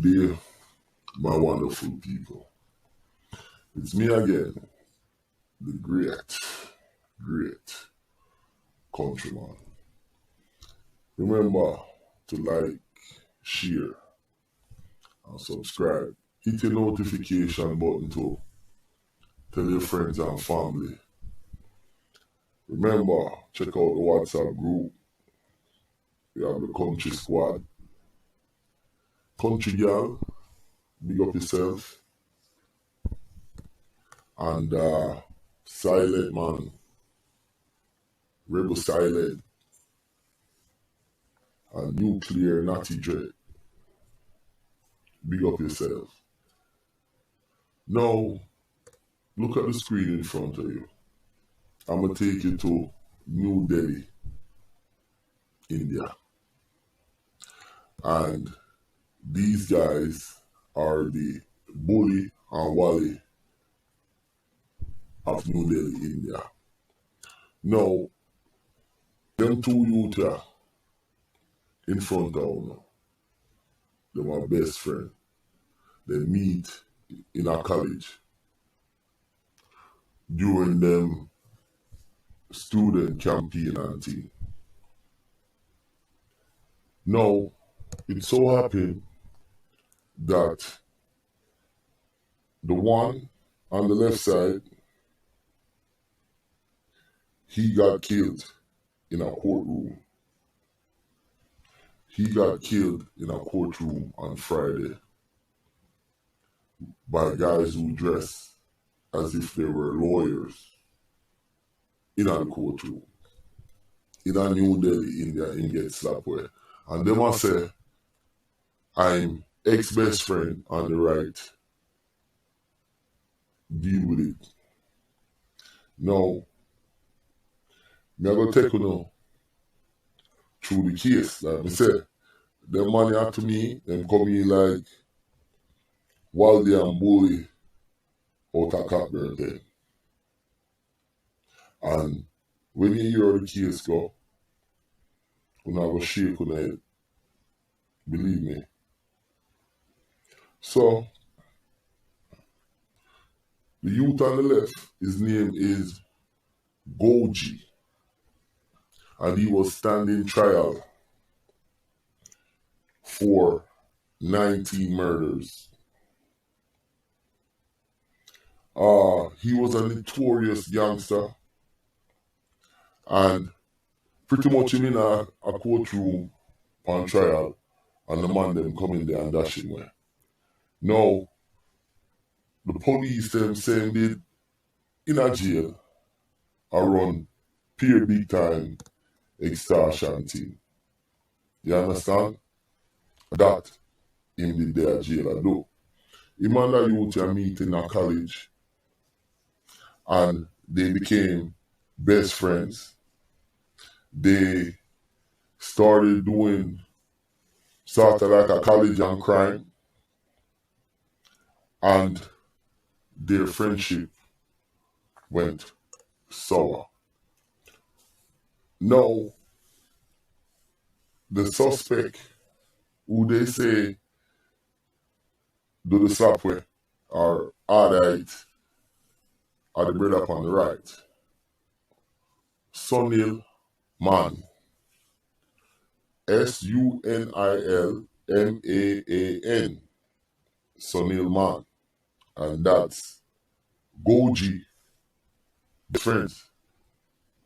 Good day, my wonderful people. It's me again, the great countryman. Remember to like, share, and subscribe. Hit the notification button to tell your friends and family. Remember, check out the WhatsApp group. We have the country squad. Country girl, big up yourself. And Silent Man, Rebel Silent, and Nuclear Natty Dread. Big up yourself. Now, look at the screen in front of you. I'm going to take you to New Delhi, India. And these guys are the Bully and Wally of New Delhi, India. Now, them two youth here in front of you, they're my best friend. They meet in a college during them student campaign and thing. Now, it so happened that the one on the left side, he got killed in a courtroom. He got killed in a courtroom on Friday by guys who dress as if they were lawyers in a courtroom. In a New Delhi, India, in get slapped with. And they must say, I'm ex-best friend on the right. Deal with it. Now, I'm going to take you through the case. Like I said, them money out to me, them come in like Waldy and Bully out of Cockburn then. And when you hear the case go, you're not going to shake on head. Believe me. So, the youth on the left, his name is Goji. And he was standing trial for 19 murders. He was a notorious gangster, and pretty much him in a courtroom on trial, and the man them come in there and dash him away. Now, the police them saying they in a jail a run pure big time extortion team. You understand? That him did their jail a do. Him and the youth are meet in a college, and they became best friends. They started doing sort of like a college and crime, and their friendship went sour. Now, the suspect who they say do the slap with are Adite, are the brother up on the right. Sunil Man. Sunilmaan. Sunil Man. And that's Goji. Friends,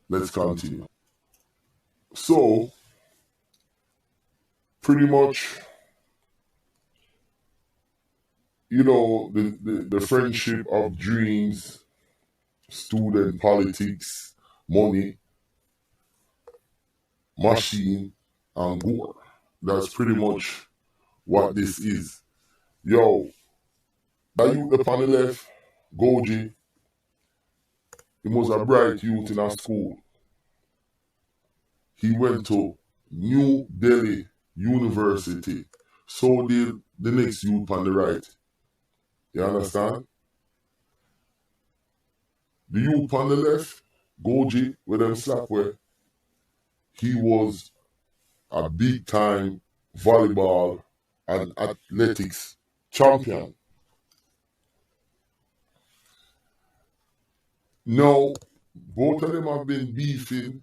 let's continue. So, pretty much, the friendship of dreams, student politics, money, machine, and gore. That's pretty much what this is. Yo, that youth up on the left, Goji, he was a bright youth in our school. He went to New Delhi University. So did the next youth on the right. You understand? The youth on the left, Goji, with them slap where he was a big time volleyball an athletics champion. Now, both of them have been beefing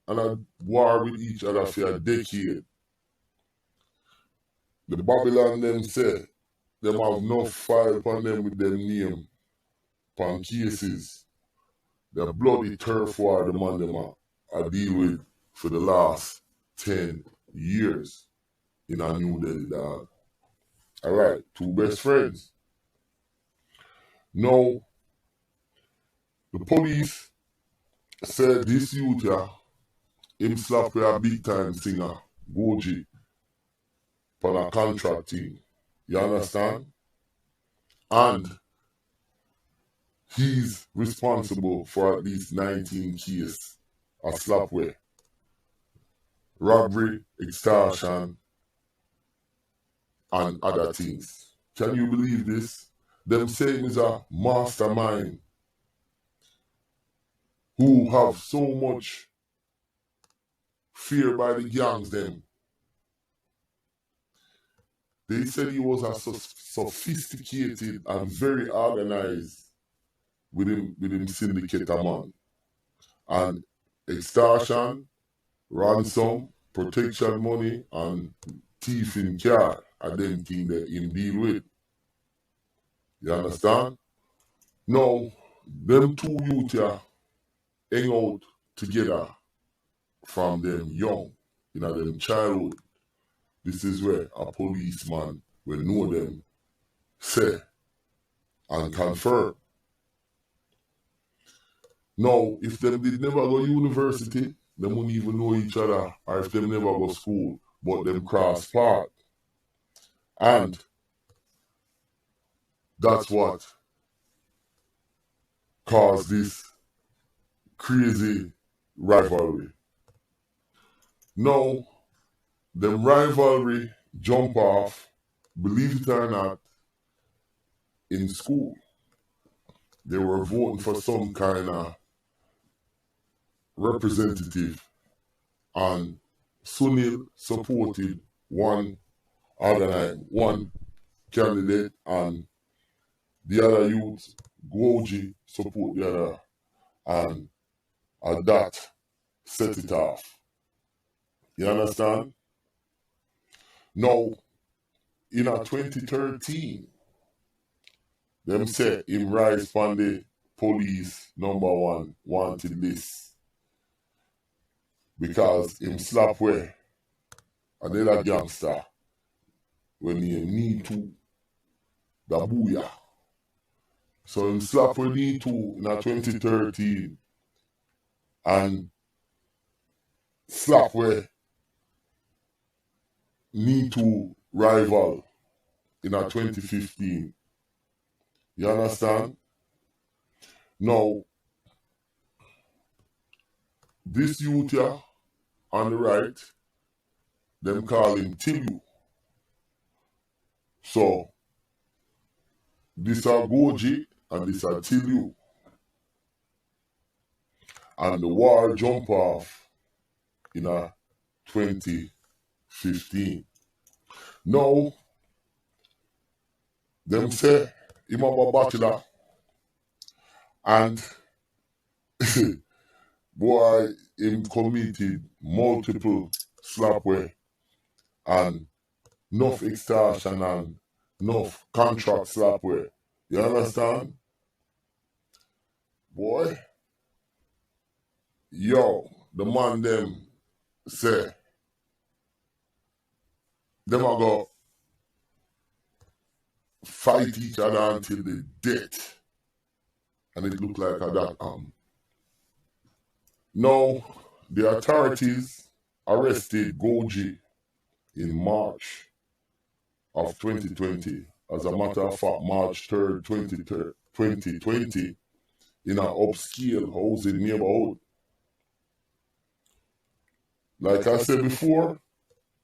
and at war with each other for a decade. The Babylon them say them have no file upon them with them name upon cases. The bloody turf war the man them are deal with for the last 10 years in a New Delhi, dog. Alright, two best friends. Now, the police said this youth here, him slap with a big time singer, Goji, on a contract team. You understand? And he's responsible for at least 19 cases of slapware, robbery, extortion, and other things. Can you believe this? Them say is a mastermind who have so much fear by the gangs them. They said he was a sophisticated and very organized with him syndicate man. And extortion, ransom, protection money, and thieving car are them things that him deal with. You understand? Now, them two youth here hang out together from them young, them childhood. This is where a policeman will know them, say, and confirm. Now, if them did never go university, them wouldn't even know each other, or if them never go school, but them cross path. And that's what caused this crazy rivalry. Now, them rivalry jump off, believe it or not, in school. They were voting for some kind of representative, and Sunil supported one candidate, and the other youth, Goji, support the other, and that set it off. You understand? Now, in 2013, them say him rise from the police #1 wanted list because him slap where another gangster when he need to the booyah. So him slap where need to in 2013 and slap where need to rival in 2015. You understand? Now, this youth here on the right, them call him Tilu. So, this are Goji and this are Tilu. And the war jump off in 2015. Now, them say him have a bachelor and boy him committed multiple slapware and enough extortion and enough contract slapware. You understand? Boy, yo, the man them say them are go fight each other until the death. And it looked like that. Now, the authorities arrested Goji in March of 2020. As a matter of fact, March 3rd, 2020, in an upscale housing neighborhood. Like I said before,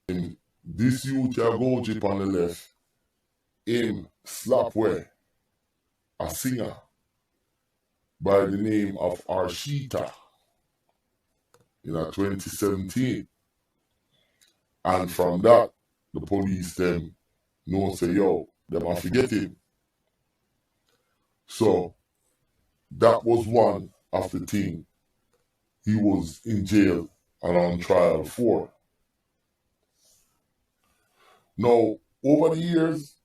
in this youth Goji on the left, him slapware, a singer by the name of Arshita in 2017. And from that, the police them No say, yo, them I forget him. So that was one of the things he was in jail and on trial for. Now, over the years,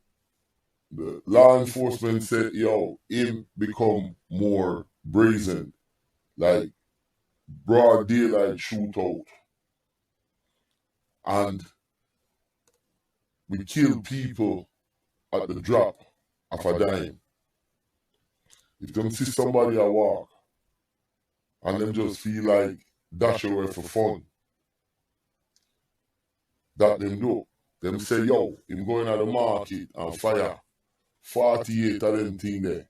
the law enforcement said, yo, him become more brazen, like broad daylight shootout. And we kill people at the drop of a dime. If them see somebody a walk and them just feel like dash away for fun, that them do. Them say, yo, him going at the market and fire 48 of them thing there.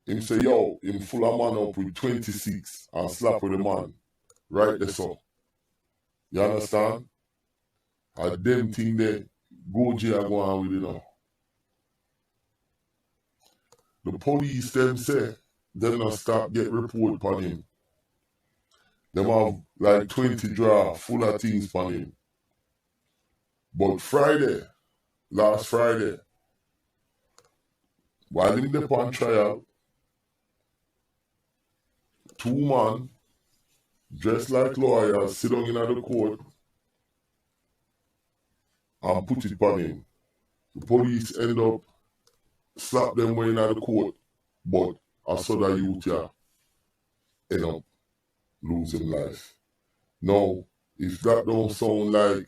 Him say, yo, him full a man up with 26 and slap with the man. Right there, so. You understand? And them thing there, go jail go on with it now. The police them say, them not stop get report upon him. Them have like 20 draw full of things upon him. But Friday, last Friday, while him dey on trial, 2 man dressed like lawyers sit down in the court and put it upon him. The police end up slap them way in the court, but I saw that youth here end up losing life. Now, if that don't sound like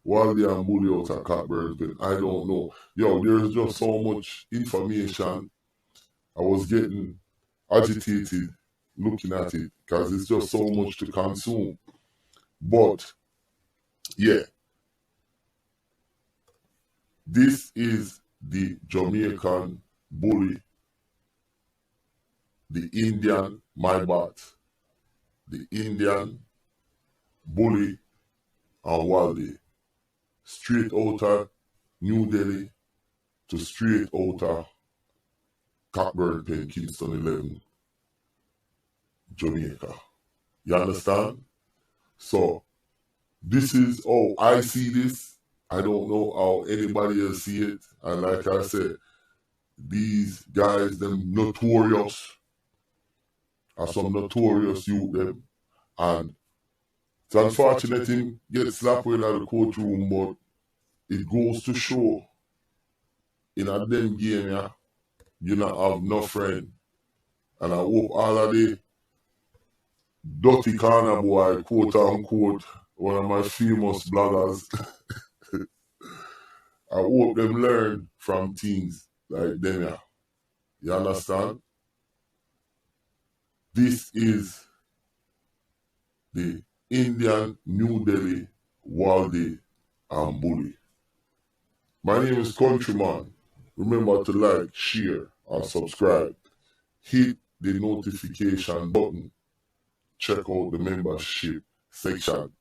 Wally and Bully out of Cockburn, I don't know. Yo, there's just so much information. I was getting agitated looking at it because it's just so much to consume. But, yeah, this is the Jamaican bully, the Indian Mybat, the Indian bully and Wally, straight out of New Delhi to straight out of Cockburn Pen, Kingston 11, Jamaica. You understand? So, this is how I see this. I don't know how anybody else see it. And like I said, these guys, them notorious, are some notorious youth them. And it's unfortunate him get slapped with out of the courtroom, but it goes to show in a them game, yeah, you not have no friend. And I hope all of the dirty corner boy, quote unquote, one of my famous bloggers, I hope them learn from things like them, yeah. You understand? This is the Indian New Delhi Waldy and Bully. My name is Countryman. Remember to like, share, and subscribe. Hit the notification button. Check out the membership section.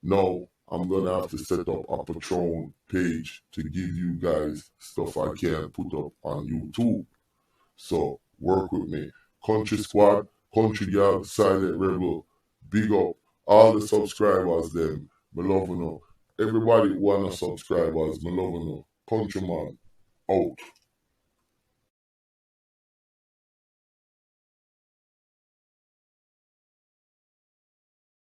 Now, I'm gonna have to set up a Patreon page to give you guys stuff I can't put up on YouTube. So, work with me. Country Squad, Country Girl, Silent Rebel, big up all the subscribers them. Me love you know. Everybody wanna subscribe us, me love you know. Countryman, out.